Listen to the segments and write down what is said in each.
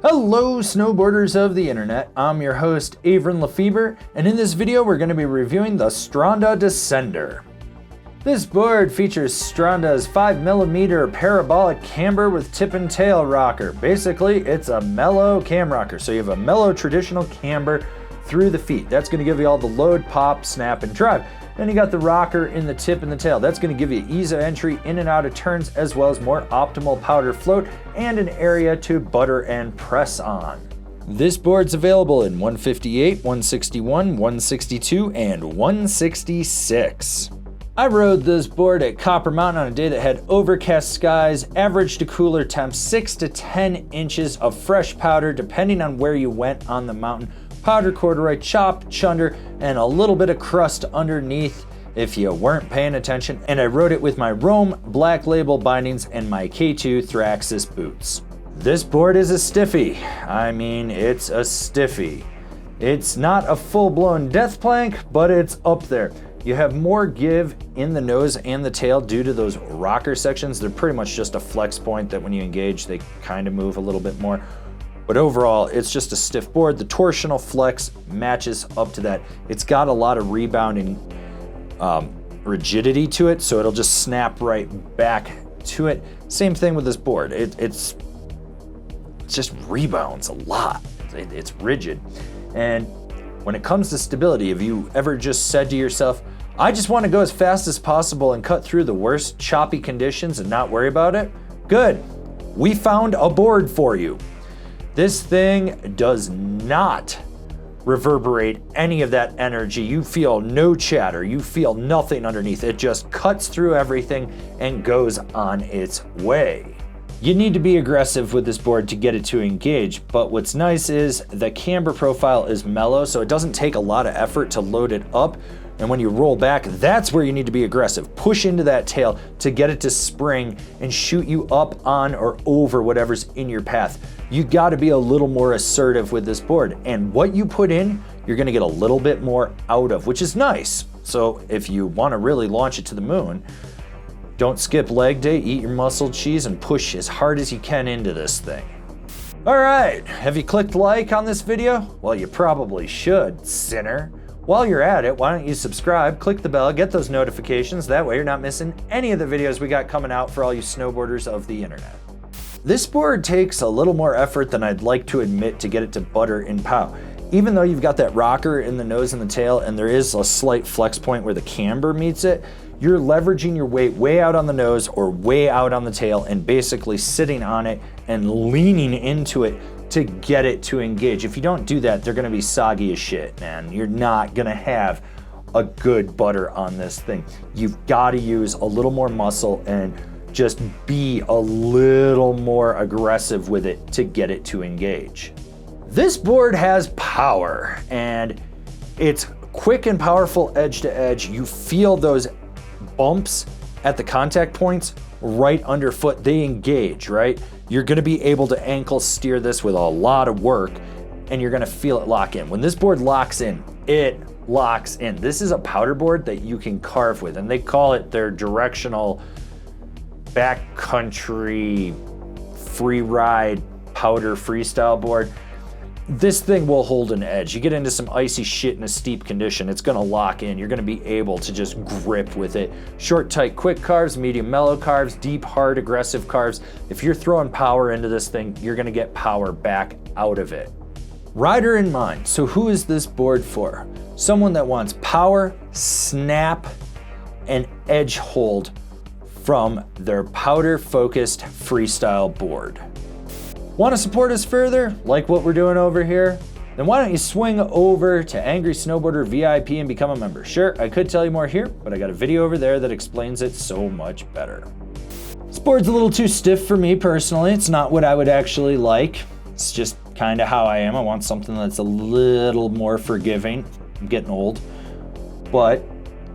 Hello snowboarders of the internet, I'm your host Avran LeFeber, and in this video we're going to be reviewing the Stranda Descender. This board features Stranda's 5mm parabolic camber with tip and tail rocker. Basically it's a mellow cam rocker, so you have a mellow traditional camber through the feet. That's going to give you all the load, pop, snap, and drive. Then you got the rocker in the tip and the tail. That's going to give you ease of entry in and out of turns, as well as more optimal powder float and an area to butter and press on. This board's available in 158, 161, 162, and 166. I rode this board at Copper Mountain on a day that had overcast skies, average to cooler temps, 6 to 10 inches of fresh powder depending on where you went on the mountain. Powder corduroy, chopped chunder, and a little bit of crust underneath if you weren't paying attention. And I rode it with my Rome Black Label bindings and my K2 Thraxis boots. This board is a stiffy. I mean, it's a stiffy. It's not a full-blown death plank, but it's up there. You have more give in the nose and the tail due to those rocker sections. They're pretty much just a flex point that when you engage, they kind of move a little bit more. But overall, it's just a stiff board. The torsional flex matches up to that. It's got a lot of rebounding rigidity to it, so it'll just snap right back to it. Same thing with this board. It just rebounds a lot. It's rigid. And when it comes to stability, have you ever just said to yourself, I just want to go as fast as possible and cut through the worst choppy conditions and not worry about it? Good. We found a board for you. This thing does not reverberate any of that energy. You feel no chatter. You feel nothing underneath. It just cuts through everything and goes on its way. You need to be aggressive with this board to get it to engage, but what's nice is the camber profile is mellow, so it doesn't take a lot of effort to load it up. And when you roll back, that's where you need to be aggressive. Push into that tail to get it to spring and shoot you up on or over whatever's in your path. You got to be a little more assertive with this board. And what you put in, you're going to get a little bit more out of, which is nice. So if you want to really launch it to the moon, don't skip leg day, eat your muscle cheese, and push as hard as you can into this thing. All right, have you clicked like on this video? Well, you probably should, sinner. While you're at it, why don't you subscribe, click the bell, get those notifications. That way you're not missing any of the videos we got coming out for all you snowboarders of the internet. This board takes a little more effort than I'd like to admit to get it to butter and pow. Even though you've got that rocker in the nose and the tail, and there is a slight flex point where the camber meets it, you're leveraging your weight way out on the nose or way out on the tail and basically sitting on it and leaning into it to get it to engage. If you don't do that, they're gonna be soggy as shit, man. You're not gonna have a good butter on this thing. You've gotta use a little more muscle and just be a little more aggressive with it to get it to engage. This board has power, and it's quick and powerful edge to edge. You feel those bumps at the contact points right underfoot. They engage, right? You're gonna be able to ankle steer this with a lot of work, and you're gonna feel it lock in. When this board locks in, it locks in. This is a powder board that you can carve with, and they call it their directional backcountry free ride powder freestyle board. This thing will hold an edge. You get into some icy shit in a steep condition, it's gonna lock in. You're gonna be able to just grip with it. Short, tight, quick carves, medium, mellow carves, deep, hard, aggressive carves. If you're throwing power into this thing, you're gonna get power back out of it. Rider in mind. So who is this board for? Someone that wants power, snap, and edge hold from their powder-focused freestyle board. Want to support us further, like what we're doing over here? Then why don't you swing over to Angry Snowboarder VIP and become a member? Sure, I could tell you more here, but I got a video over there that explains it so much better. This board's a little too stiff for me personally. It's not what I would actually like. It's just kind of how I am. I want something that's a little more forgiving. I'm getting old, but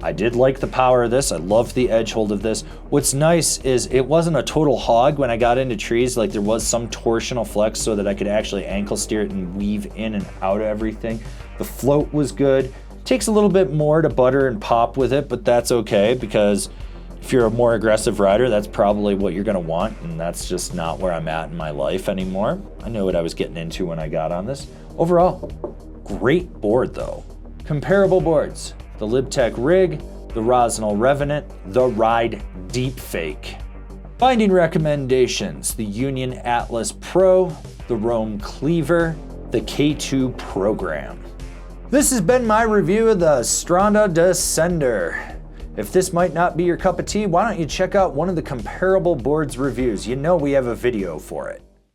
I did like the power of this. I loved the edge hold of this. What's nice is it wasn't a total hog when I got into trees. Like, there was some torsional flex so that I could actually ankle steer it and weave in and out of everything. The float was good. Takes a little bit more to butter and pop with it, but that's okay because If you're a more aggressive rider, that's probably what you're gonna want, and that's just not where I'm at in my life anymore. I knew what I was getting into when I got on this. Overall, great board though. Comparable boards, the Libtech Rig, the Rossignol Revenant, the Ride Deepfake. Binding recommendations, the Union Atlas Pro, the Rome Cleaver, the K2 Program. This has been my review of the Stranda Descender. If this might not be your cup of tea, why don't you check out one of the comparable boards reviews? You know we have a video for it.